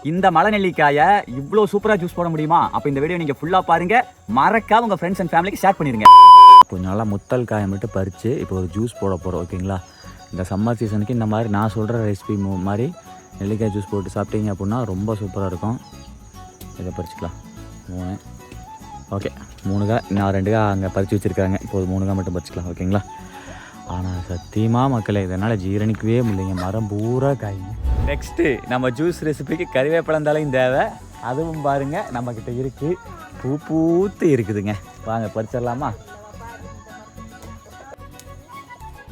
இந்த மலை நெல்லிக்காயை இவ்வளோ சூப்பராக ஜூஸ் போட முடியுமா? அப்போ இந்த வீடியோ நீங்கள் ஃபுல்லாக பாருங்கள், மறக்காம உங்கள் ஃப்ரெண்ட்ஸ் அண்ட் ஃபேமிலிக்கு ஷேர் பண்ணிடுங்க. கொஞ்சம் நல்லா முத்தல் காயை மட்டும் பறித்து இப்போ ஒரு ஜூஸ் போட போகிறோம், ஓகேங்களா? இந்த சம்மர் சீசனுக்கு இந்த மாதிரி நான் சொல்கிற ரெசிபி மாதிரி நெல்லிக்காய் ஜூஸ் போட்டு சாப்பிட்டீங்க அப்படின்னா ரொம்ப சூப்பராக இருக்கும். இதை பறிச்சிக்கலாம். 3 ஓகே, 3 காய், இன்னும் 2 காய் அங்கே பறித்து வச்சுருக்காங்க. இப்போது 3 காய் மட்டும் பறிச்சிக்கலாம், ஓகேங்களா? ஆனால் சத்தியமாக மக்களே இதனால் ஜீரணிக்கவே முடியலைங்க, மரம் பூரா காய்ங்க. நெக்ஸ்ட்டு நம்ம ஜூஸ் ரெசிபிக்கு கறிவேப்பிலந்தாலையும் தேவை, அதுவும் பாருங்கள் நம்மக்கிட்ட இருக்குது, பூத்து இருக்குதுங்க. வாங்க பறிச்சிடலாமா?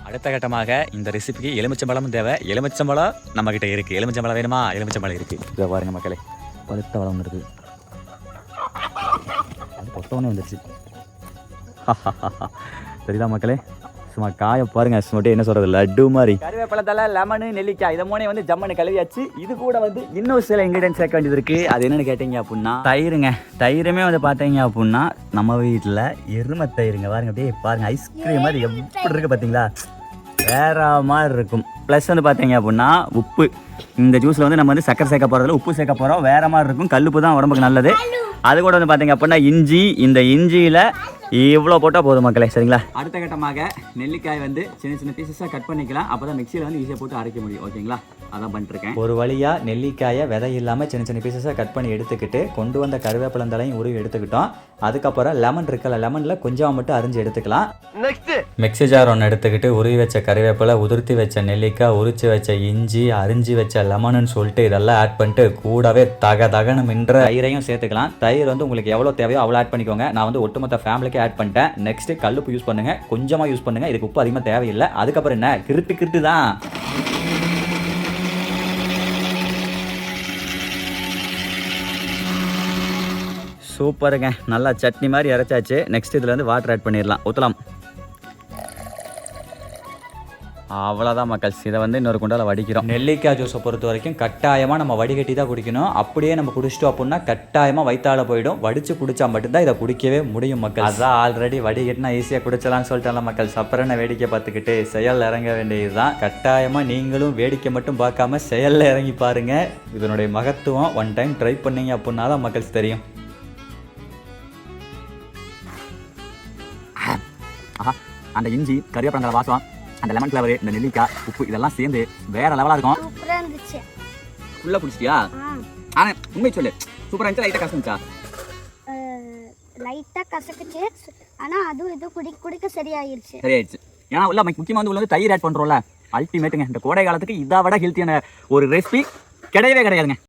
அடுத்த கட்டமாக இந்த ரெசிபிக்கு எலுமிச்சம்பழமும் தேவை. எலுமிச்சம்பழம் நம்மக்கிட்ட இருக்குது. எலுமிச்சம்பழம் வேணுமா? எலுமிச்சம்பழம் இருக்குது. இதை பாருங்கள் மக்களே, பழுத்த பழம் இருக்குது. அது பொட்டவனே வந்துடுச்சு. சரிதா மக்களே, சும்மா காயை பாருங்க, சும்மா என்ன சொல்கிறது, லட்டு மாதிரி. கறிவேப்பிலத்தால லெமனு நெல்லிக்காய் இதை 3 வந்து ஜம்மனு கழுவியாச்சு. இது கூட வந்து இன்னும் சில இன்க்ரீடியன்ஸ் சேர்க்க வேண்டியது இருக்குது. அது என்னென்னு கேட்டிங்க அப்படின்னா தயிருங்க. தயிருமே வந்து பார்த்தீங்க அப்படின்னா நம்ம வீட்டில் எருமை தயிருங்க. பாருங்க, அப்படியே பாருங்கள், ஐஸ்கிரீம் மாதிரி எப்படி இருக்குது பார்த்தீங்களா? வேற மாதிரி இருக்கும். ப்ளஸ் வந்து பார்த்தீங்க அப்படின்னா உப்பு. இந்த ஜூஸில் வந்து நம்ம வந்து சக்கரை சேர்க்க போகிறதில்ல, உப்பு சேர்க்க போகிறோம். வேறு மாதிரி இருக்கும். கல்லுப்பு தான் உடம்புக்கு நல்லது. அது கூட வந்து பார்த்தீங்க அப்படின்னா இஞ்சி. இந்த இஞ்சியில் இவ்வளோ போட்டால் போதும் மக்களே, சரிங்களா? அடுத்த கட்டமாக நெல்லிக்காய் வந்து சின்ன சின்ன பீசஸாக கட் பண்ணிக்கலாம். அப்போ தான் மிக்சியில் வந்து ஈஸியாக போட்டு அரைக்க முடியும், ஓகேங்களா? அதான் பண்ணிட்டுருக்கேன். ஒரு வழியாக நெல்லிக்காயை விதை இல்லாமல் சின்ன சின்ன பீசஸாக கட் பண்ணி எடுத்துக்கிட்டு கொண்டு வந்த கருவேப்பிலந்தலையும் உருவி எடுத்துக்கிட்டோம். அதுக்கப்புறம் லெமன் இருக்கல, லெமனில் கொஞ்சம் மட்டும் அரிஞ்சு எடுத்துக்கலாம். நெக்ஸ்ட்டு மிக்ஸி ஜார் ஒன்று எடுத்துக்கிட்டு உருவி வச்ச கருவேப்பிலை, உதிர்த்தி வச்ச நெல்லிக்காய், உரிச்சு வச்ச இஞ்சி, அரிஞ்சு வச்ச லெமனுன்னு சொல்லிட்டு இதெல்லாம் ஆட் பண்ணிட்டு கூடவே தகனு மின்ற தயிரையும் சேர்த்துக்கலாம். தயிர் வந்து உங்களுக்கு எவ்வளோ தேவையோ அவ்வளோ ஆட் பண்ணிக்கோங்க. நான் வந்து ஒட்டுமொத்த ஃபேமிலிக்கு ஆட் பண்ணிட்டேன். நெக்ஸ்ட்டு கல்லுப்பு யூஸ் பண்ணுங்கள், கொஞ்சமாக யூஸ் பண்ணுங்கள். இதுக்கு உப்பு அதிகமாக தேவையில்லை. அதுக்கப்புறம் என்ன, கிருட்டு தான். சூப்பருங்க, நல்லா சட்னி மாதிரி இறச்சாச்சு. நெக்ஸ்ட் இதில் வந்து வாட்டர் ஆட் பண்ணிடலாம், ஊற்றலாம். அவ்வளோதான் மக்கள், இதை வந்து இன்னொரு குண்டால வடிக்கிறோம். நெல்லிக்காய் ஜூஸை பொறுத்த வரைக்கும் கட்டாயமாக நம்ம வடிகட்டி தான் குடிக்கணும். அப்படியே நம்ம குடிச்சிட்டோம் அப்படின்னா கட்டாயமாக வயிற்றால போயிடும். வடித்து குடித்தா மட்டும்தான் இதை குடிக்கவே முடியும் மக்கள். அதான் ஆல்ரெடி வடிகட்டினா ஈஸியாக குடிச்சலாம்னு சொல்லிட்டால மக்கள். சப்பரனை வேடிக்கை பார்த்துக்கிட்டு செயல் இறங்க வேண்டியது தான். கட்டாயமாக நீங்களும் வேடிக்கை மட்டும் பார்க்காம செயலில் இறங்கி பாருங்கள். இதனுடைய மகத்துவம் ஒன் டைம் ட்ரை பண்ணீங்க அப்படின்னா தான் மக்களுக்கு தெரியும். அந்த இஞ்சி, கறிவேப்பிலங்காய் வாசம், அந்த லெமன் ஃப்ளவர், இந்த நெல்லிக்காய், உப்பு இதெல்லாம் சேர்ந்து வேற லெவலாக இருக்கும். சூப்பராக இருந்துச்சு. ஃபுல்லாக பிடிச்சிட்டியா? ஆனால் உண்மை சொல்லு, சூப்பராக இருந்துச்சு. லைட்டாக கசந்துச்சா? லைட்டாக கசக்குச்சு, ஆனால் அதுவும் இது குடிக்க சரியாயிருச்சு. ஏன்னா உள்ள முக்கியமாக வந்து உள்ள வந்து தயிர் ஆட் பண்ணுறோம்ல, அல்டிமேட்டுங்க. இந்த கோடை காலத்துக்கு இதை விட ஹெல்த்தியான ஒரு ரெசிபி கிடையவே கிடையாதுங்க.